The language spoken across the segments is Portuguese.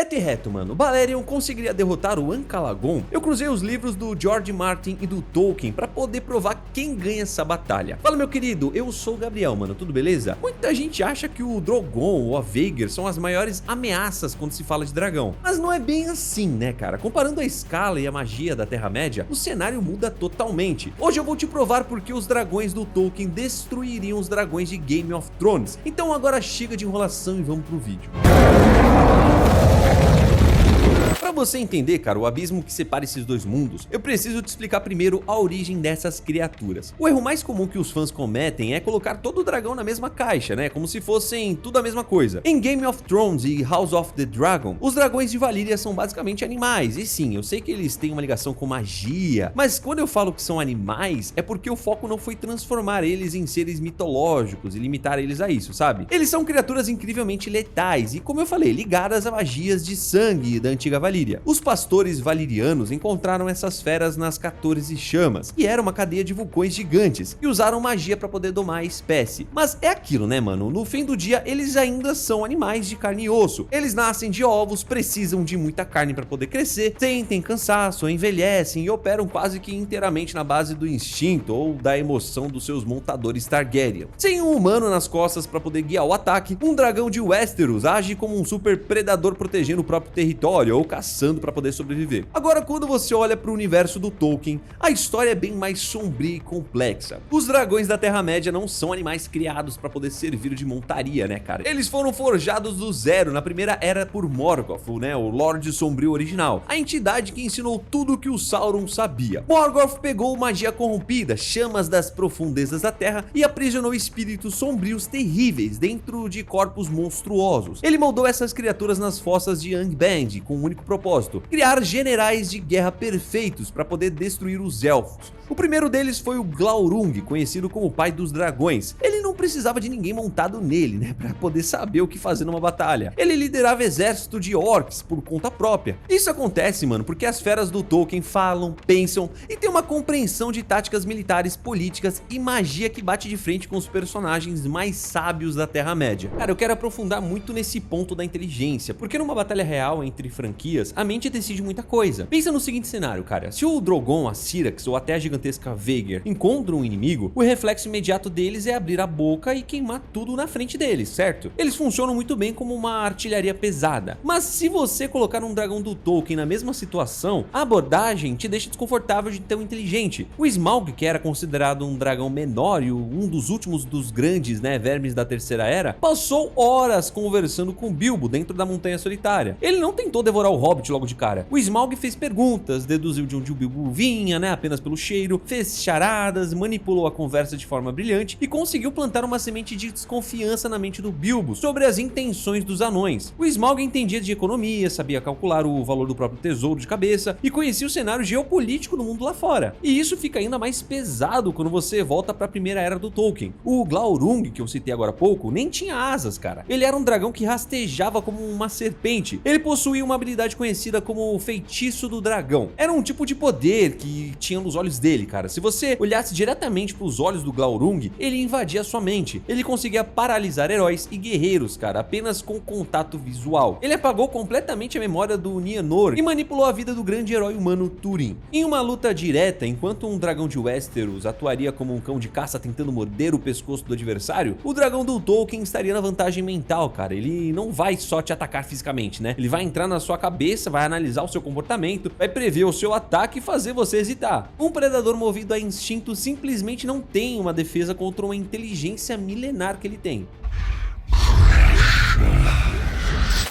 Reto e reto, mano, Balerion conseguiria derrotar o Ancalagon? Eu cruzei os livros do George Martin e do Tolkien pra poder provar quem ganha essa batalha. Fala, meu querido, eu sou o Gabriel, mano, tudo beleza? Muita gente acha que o Drogon ou a Vhagar são as maiores ameaças quando se fala de dragão, mas não é bem assim, né, cara? Comparando a escala e a magia da Terra-média, o cenário muda totalmente. Hoje eu vou te provar porque os dragões do Tolkien destruiriam os dragões de Game of Thrones. Então agora chega de enrolação e vamos pro vídeo. Pra você entender, cara, o abismo que separa esses dois mundos, eu preciso te explicar primeiro a origem dessas criaturas. O erro mais comum que os fãs cometem é colocar todo o dragão na mesma caixa, né, como se fossem tudo a mesma coisa. Em Game of Thrones e House of the Dragon, os dragões de Valyria são basicamente animais, e sim, eu sei que eles têm uma ligação com magia, mas quando eu falo que são animais, é porque o foco não foi transformar eles em seres mitológicos e limitar eles a isso, sabe? Eles são criaturas incrivelmente letais e, como eu falei, ligadas a magias de sangue da antiga Valyria. Os pastores valirianos encontraram essas feras nas 14 chamas, que era uma cadeia de vulcões gigantes, e usaram magia para poder domar a espécie. Mas é aquilo, né, mano? No fim do dia, eles ainda são animais de carne e osso. Eles nascem de ovos, precisam de muita carne para poder crescer, sentem cansaço, envelhecem e operam quase que inteiramente na base do instinto ou da emoção dos seus montadores Targaryen. Sem um humano nas costas para poder guiar o ataque, um dragão de Westeros age como um super predador protegendo o próprio território ou caçando para poder sobreviver. Agora, quando você olha para o universo do Tolkien, a história é bem mais sombria e complexa. Os dragões da Terra-média não são animais criados para poder servir de montaria, né, cara? Eles foram forjados do zero na primeira era por Morgoth, né, o Lorde Sombrio original, a entidade que ensinou tudo o que o Sauron sabia. Morgoth pegou magia corrompida, chamas das profundezas da Terra e aprisionou espíritos sombrios terríveis dentro de corpos monstruosos. Ele moldou essas criaturas nas fossas de Angband com um único propósito: criar generais de guerra perfeitos para poder destruir os elfos. O primeiro deles foi o Glaurung, conhecido como o pai dos dragões. Ele não precisava de ninguém montado nele, né, para poder saber o que fazer numa batalha. Ele liderava exército de orcs por conta própria. Isso acontece, mano, porque as feras do Tolkien falam, pensam e têm uma compreensão de táticas militares, políticas e magia que bate de frente com os personagens mais sábios da Terra-média. Cara, eu quero aprofundar muito nesse ponto da inteligência, porque numa batalha real entre franquias, a mente decide muita coisa. Pensa no seguinte cenário, cara: se o Drogon, a Syrax ou até a gigantesca Vhagar encontram um inimigo, o reflexo imediato deles é abrir a boca e queimar tudo na frente deles, certo? Eles funcionam muito bem como uma artilharia pesada. Mas se você colocar um dragão do Tolkien na mesma situação, a abordagem te deixa desconfortável de tão inteligente. O Smaug, que era considerado um dragão menor e um dos últimos dos grandes, né, vermes da Terceira Era, passou horas conversando com Bilbo dentro da Montanha Solitária. Ele não tentou devorar o Hobbit logo de cara. O Smaug fez perguntas, deduziu de onde o Bilbo vinha, né, apenas pelo cheiro, fez charadas, manipulou a conversa de forma brilhante e conseguiu plantar uma semente de desconfiança na mente do Bilbo sobre as intenções dos anões. O Smaug entendia de economia, sabia calcular o valor do próprio tesouro de cabeça e conhecia o cenário geopolítico do mundo lá fora. E isso fica ainda mais pesado quando você volta para a primeira era do Tolkien. O Glaurung, que eu citei agora há pouco, nem tinha asas, cara. Ele era um dragão que rastejava como uma serpente. Ele possuía uma habilidade conhecida como o Feitiço do Dragão. Era um tipo de poder que tinha nos olhos dele, cara. Se você olhasse diretamente para os olhos do Glaurung, ele invadia a sua mente. Ele conseguia paralisar heróis e guerreiros, cara, apenas com contato visual. Ele apagou completamente a memória do Nienor e manipulou a vida do grande herói humano Túrin. Em uma luta direta, enquanto um dragão de Westeros atuaria como um cão de caça tentando morder o pescoço do adversário, o dragão do Tolkien estaria na vantagem mental, cara. Ele não vai só te atacar fisicamente, né? Ele vai entrar na sua cabeça, vai analisar o seu comportamento, vai prever o seu ataque e fazer você hesitar. Um predador movido a instinto simplesmente não tem uma defesa contra uma inteligência milenar que ele tem.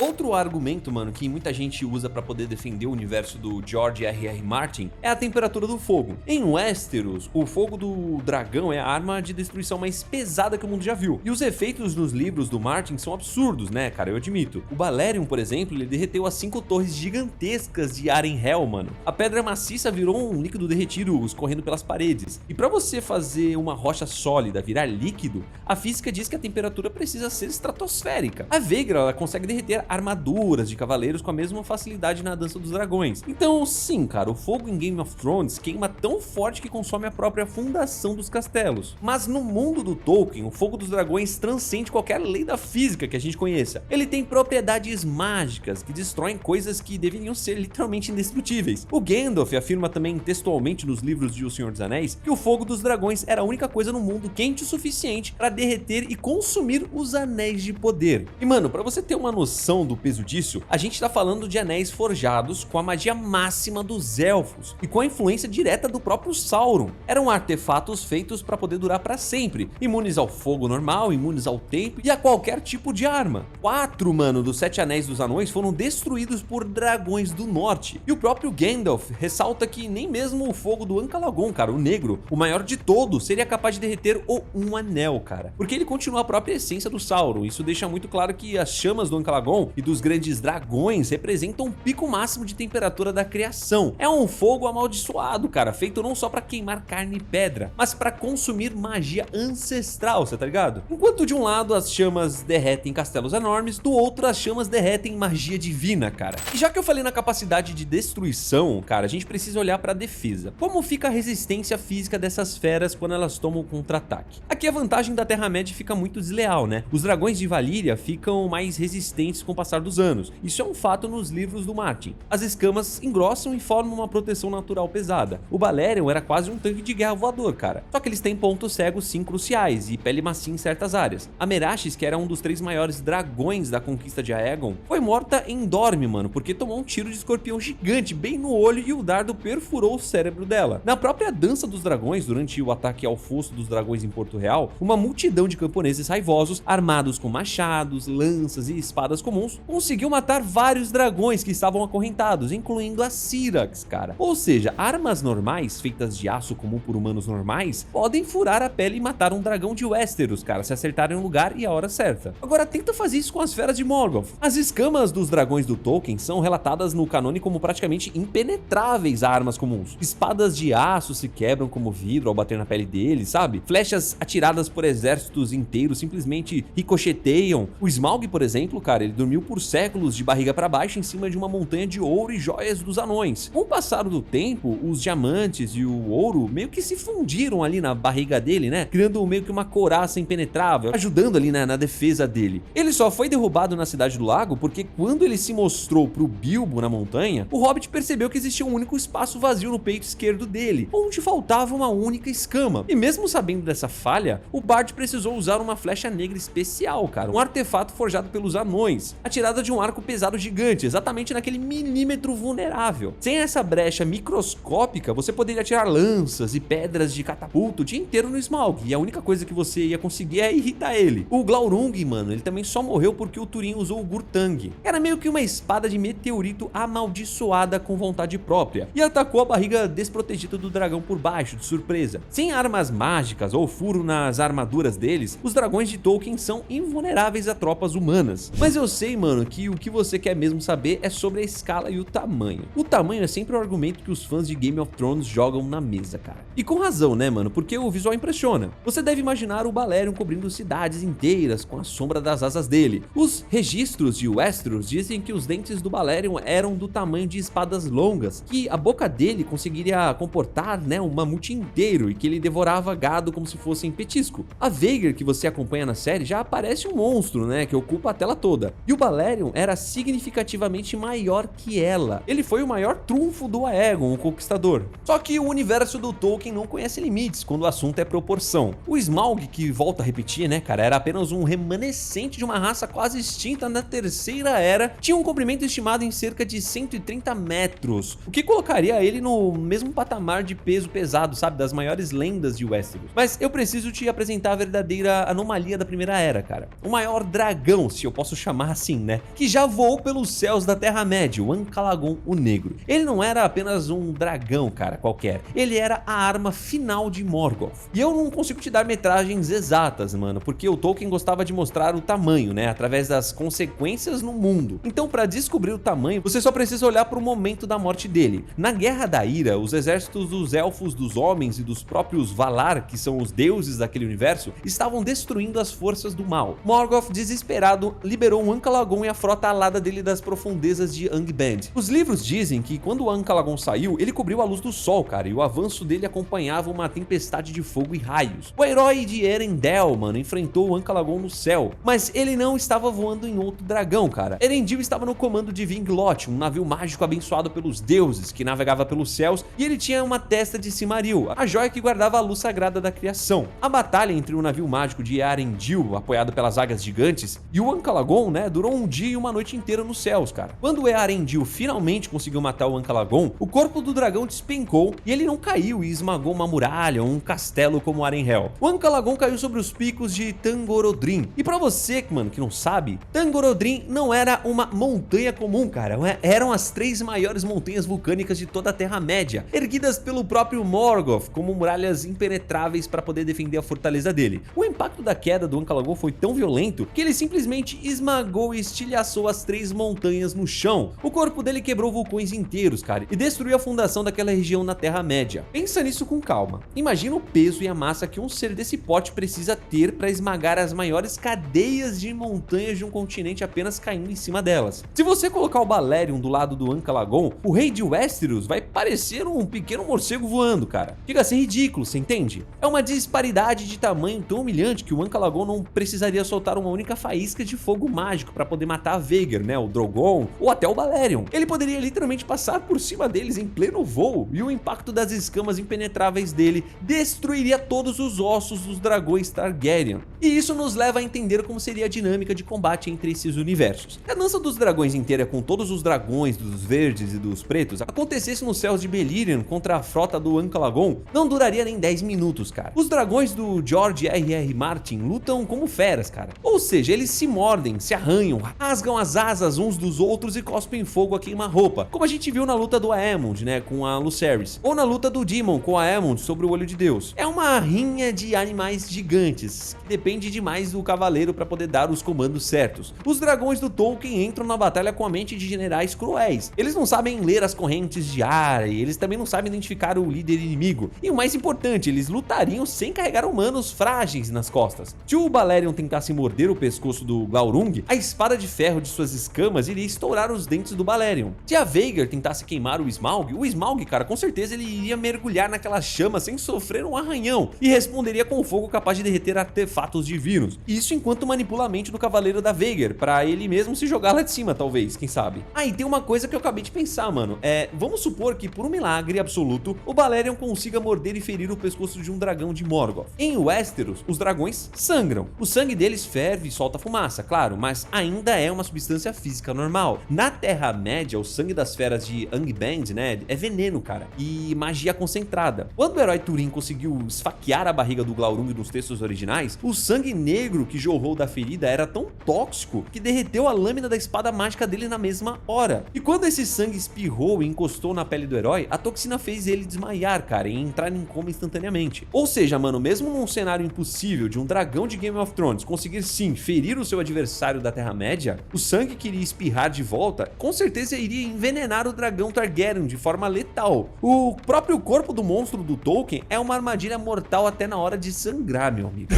Outro argumento, mano, que muita gente usa pra poder defender o universo do George R.R. Martin é a temperatura do fogo. Em Westeros, o fogo do dragão é a arma de destruição mais pesada que o mundo já viu. E os efeitos nos livros do Martin são absurdos, né, cara, eu admito. O Balerion, por exemplo, ele derreteu as 5 torres gigantescas de Harrenhal, mano. A pedra maciça virou um líquido derretido escorrendo pelas paredes. E pra você fazer uma rocha sólida virar líquido, a física diz que a temperatura precisa ser estratosférica. A Vhagar, ela consegue derreter armaduras de cavaleiros com a mesma facilidade na Dança dos Dragões. Então sim, cara, o fogo em Game of Thrones queima tão forte que consome a própria fundação dos castelos. Mas no mundo do Tolkien, o fogo dos dragões transcende qualquer lei da física que a gente conheça. Ele tem propriedades mágicas que destroem coisas que deveriam ser literalmente indestrutíveis. O Gandalf afirma também textualmente nos livros de O Senhor dos Anéis que o fogo dos dragões era a única coisa no mundo quente o suficiente para derreter e consumir os anéis de poder. E mano, para você ter uma noção do peso disso, a gente tá falando de anéis forjados com a magia máxima dos elfos e com a influência direta do próprio Sauron. Eram artefatos feitos para poder durar para sempre, imunes ao fogo normal, imunes ao tempo e a qualquer tipo de arma. 4, mano, dos 7 anéis dos anões foram destruídos por dragões do norte. E o próprio Gandalf ressalta que nem mesmo o fogo do Ancalagon, cara, o negro, o maior de todos, seria capaz de derreter o Um Anel, cara. Porque ele continua a própria essência do Sauron. Isso deixa muito claro que as chamas do Ancalagon e dos grandes dragões representam um pico máximo de temperatura da criação. É um fogo amaldiçoado, cara, feito não só para queimar carne e pedra, mas para consumir magia ancestral, você tá ligado? Enquanto de um lado as chamas derretem castelos enormes, do outro as chamas derretem magia divina, cara. E já que eu falei na capacidade de destruição, cara, a gente precisa olhar para a defesa. Como fica a resistência física dessas feras quando elas tomam contra-ataque? Aqui a vantagem da Terra-média fica muito desleal, né? Os dragões de Valíria ficam mais resistentes com o passar dos anos. Isso é um fato nos livros do Martin. As escamas engrossam e formam uma proteção natural pesada. O Balerion era quase um tanque de guerra voador, cara. Só que eles têm pontos cegos sim cruciais e pele macia em certas áreas. A Meraxes, que era um dos 3 maiores dragões da conquista de Aegon, foi morta em Dorne, mano, porque tomou um tiro de escorpião gigante bem no olho e o dardo perfurou o cérebro dela. Na própria Dança dos Dragões, durante o ataque ao fosso dos dragões em Porto Real, uma multidão de camponeses raivosos, armados com machados, lanças e espadas comuns, conseguiu matar vários dragões que estavam acorrentados, incluindo a Syrax, cara. Ou seja, armas normais, feitas de aço comum por humanos normais, podem furar a pele e matar um dragão de Westeros, cara, se acertarem o lugar e a hora certa. Agora tenta fazer isso com as feras de Morgoth. As escamas dos dragões do Tolkien são relatadas no canone como praticamente impenetráveis a armas comuns. Espadas de aço se quebram como vidro ao bater na pele deles, sabe? Flechas atiradas por exércitos inteiros simplesmente ricocheteiam. O Smaug, por exemplo, cara, ele dormiu por séculos de barriga para baixo em cima de uma montanha de ouro e joias dos anões. Com o passar do tempo, os diamantes e o ouro meio que se fundiram ali na barriga dele, né? Criando meio que uma couraça impenetrável, ajudando ali, né, na defesa dele. Ele só foi derrubado na Cidade do Lago porque quando ele se mostrou pro Bilbo na montanha, o Hobbit percebeu que existia um único espaço vazio no peito esquerdo dele, onde faltava uma única escama. E mesmo sabendo dessa falha, o Bard precisou usar uma flecha negra especial, cara, um artefato forjado pelos anões, atirada de um arco pesado gigante, exatamente naquele milímetro vulnerável. Sem essa brecha microscópica, você poderia atirar lanças e pedras de catapulta o dia inteiro no Smaug, e a única coisa que você ia conseguir é irritar ele. O Glaurung, mano, ele também só morreu porque o Turin usou o Gurtang. Era meio que uma espada de meteorito amaldiçoada com vontade própria, e atacou a barriga desprotegida do dragão por baixo, de surpresa. Sem armas mágicas ou furo nas armaduras deles, os dragões de Tolkien são invulneráveis a tropas humanas. Mas eu sei, mano, que o que você quer mesmo saber é sobre a escala e o tamanho. O tamanho é sempre o argumento que os fãs de Game of Thrones jogam na mesa, cara. E com razão, né, mano, porque o visual impressiona. Você deve imaginar o Balerion cobrindo cidades inteiras com a sombra das asas dele. Os registros de Westeros dizem que os dentes do Balerion eram do tamanho de espadas longas, que a boca dele conseguiria comportar, né, um mamute inteiro e que ele devorava gado como se fosse em petisco. A Vhagar, que você acompanha na série, já parece um monstro, né, que ocupa a tela toda. E o Balerion era significativamente maior que ela. Ele foi o maior trunfo do Aegon, o Conquistador. Só que o universo do Tolkien não conhece limites quando o assunto é proporção. O Smaug, que volta a repetir, né, cara, era apenas um remanescente de uma raça quase extinta na Terceira Era, tinha um comprimento estimado em cerca de 130 metros, o que colocaria ele no mesmo patamar de peso pesado, sabe, das maiores lendas de Westeros. Mas eu preciso te apresentar a verdadeira anomalia da Primeira Era, cara. O maior dragão, se eu posso chamar assim, né, que já voou pelos céus da Terra-média, o Ancalagon, o Negro. Ele não era apenas um dragão, cara, qualquer. Ele era a arma final de Morgoth. E eu não consigo te dar metragens exatas, mano, porque o Tolkien gostava de mostrar o tamanho, né, através das consequências no mundo. Então, para descobrir o tamanho, você só precisa olhar para o momento da morte dele. Na Guerra da Ira, os exércitos dos elfos, dos homens e dos próprios Valar, que são os deuses daquele universo, estavam destruindo as forças do mal. Morgoth, desesperado, liberou um Ancalagon Ankh-Lagon e a frota alada dele das profundezas de Angband. Os livros dizem que quando o Ankh-Lagon saiu, ele cobriu a luz do sol, cara, e o avanço dele acompanhava uma tempestade de fogo e raios. O herói de Erendel, mano, enfrentou o Ankh-Lagon no céu, mas ele não estava voando em outro dragão, cara. Erendil estava no comando de Vinglot, um navio mágico abençoado pelos deuses, que navegava pelos céus, e ele tinha uma testa de Silmaril, a joia que guardava a luz sagrada da criação. A batalha entre o navio mágico de Earendil, apoiado pelas águias gigantes, e o Ankh-Lagon, né, durou um dia e uma noite inteira nos céus, cara. Quando Earendil finalmente conseguiu matar o Ankh-Lagon, o corpo do dragão despencou e ele não caiu e esmagou uma muralha ou um castelo como Arenhel. O Ankh-Lagon caiu sobre os picos de Tangorodrim. E pra você, mano, que não sabe, Tangorodrim não era uma montanha comum, cara. Eram as 3 maiores montanhas vulcânicas de toda a Terra-média, erguidas pelo próprio Morgoth como muralhas impenetráveis para poder defender a fortaleza dele. O impacto da queda do Ankh-Lagon foi tão violento que ele simplesmente esmagou e estilhaçou as 3 montanhas no chão. O corpo dele quebrou vulcões inteiros, cara, e destruiu a fundação daquela região na Terra-média. Pensa nisso com calma. Imagina o peso e a massa que um ser desse porte precisa ter para esmagar as maiores cadeias de montanhas de um continente apenas caindo em cima delas. Se você colocar o Balerion do lado do Ankh-Lagon, o rei de Westeros vai parecer um pequeno morcego voando, cara. Chega a ser ridículo, você entende? É uma disparidade de tamanho tão humilhante que o Ankh-Lagon não precisaria soltar uma única faísca de fogo mágico para poder matar a Vhagar, né, o Drogon, ou até o Balerion. Ele poderia literalmente passar por cima deles em pleno voo, e o impacto das escamas impenetráveis dele destruiria todos os ossos dos dragões Targaryen. E isso nos leva a entender como seria a dinâmica de combate entre esses universos. Se a dança dos dragões inteira com todos os dragões dos verdes e dos pretos acontecesse nos céus de Beleriand contra a frota do Ankh-Lagon, não duraria nem 10 minutos, cara. Os dragões do George R.R. Martin lutam como feras, cara. Ou seja, eles se mordem, se arranham, rasgam as asas uns dos outros e cospem fogo a queima-roupa, como a gente viu na luta do Aemond, né, com a Lucerys, ou na luta do Daemon com a Aemond sobre o Olho de Deus. É uma rinha de animais gigantes, que depende demais do cavaleiro para poder dar os comandos certos. Os dragões do Tolkien entram na batalha com a mente de generais cruéis. Eles não sabem ler as correntes de ar, e eles também não sabem identificar o líder inimigo. E o mais importante, eles lutariam sem carregar humanos frágeis nas costas. Se o Balerion tentasse morder o pescoço do Glaurung, a espada de ferro de suas escamas iria estourar os dentes do Balerion. Se a Vhagar tentasse queimar o Smaug, cara, com certeza ele iria mergulhar naquela chama sem sofrer um arranhão e responderia com fogo capaz de derreter artefatos divinos. Isso enquanto manipula a mente do cavaleiro da Vhagar, pra ele mesmo se jogar lá de cima, talvez, quem sabe. Ah, e tem uma coisa que eu acabei de pensar, mano. Vamos supor que por um milagre absoluto, o Balerion consiga morder e ferir o pescoço de um dragão de Morgoth. Em Westeros, os dragões sangram. O sangue deles ferve e solta fumaça, claro, mas ainda é uma substância física normal. Na Terra-média, o sangue das feras de Angband, né, é veneno, cara, e magia concentrada. Quando o herói Turin conseguiu esfaquear a barriga do Glaurung nos textos originais, o sangue negro que jorrou da ferida era tão tóxico que derreteu a lâmina da espada mágica dele na mesma hora. E quando esse sangue espirrou e encostou na pele do herói, a toxina fez ele desmaiar, cara, e entrar em coma instantaneamente. Ou seja, mano, mesmo num cenário impossível de um dragão de Game of Thrones conseguir sim ferir o seu adversário da Terra-média, o sangue que iria espirrar de volta com certeza iria envenenar o dragão Targaryen de forma letal. O próprio corpo do monstro do Tolkien é uma armadilha mortal até na hora de sangrar, meu amigo.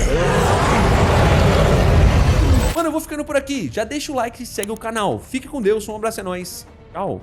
Mano, eu vou ficando por aqui. Já deixa o like e segue o canal. Fique com Deus, um abraço, é nóis. Tchau.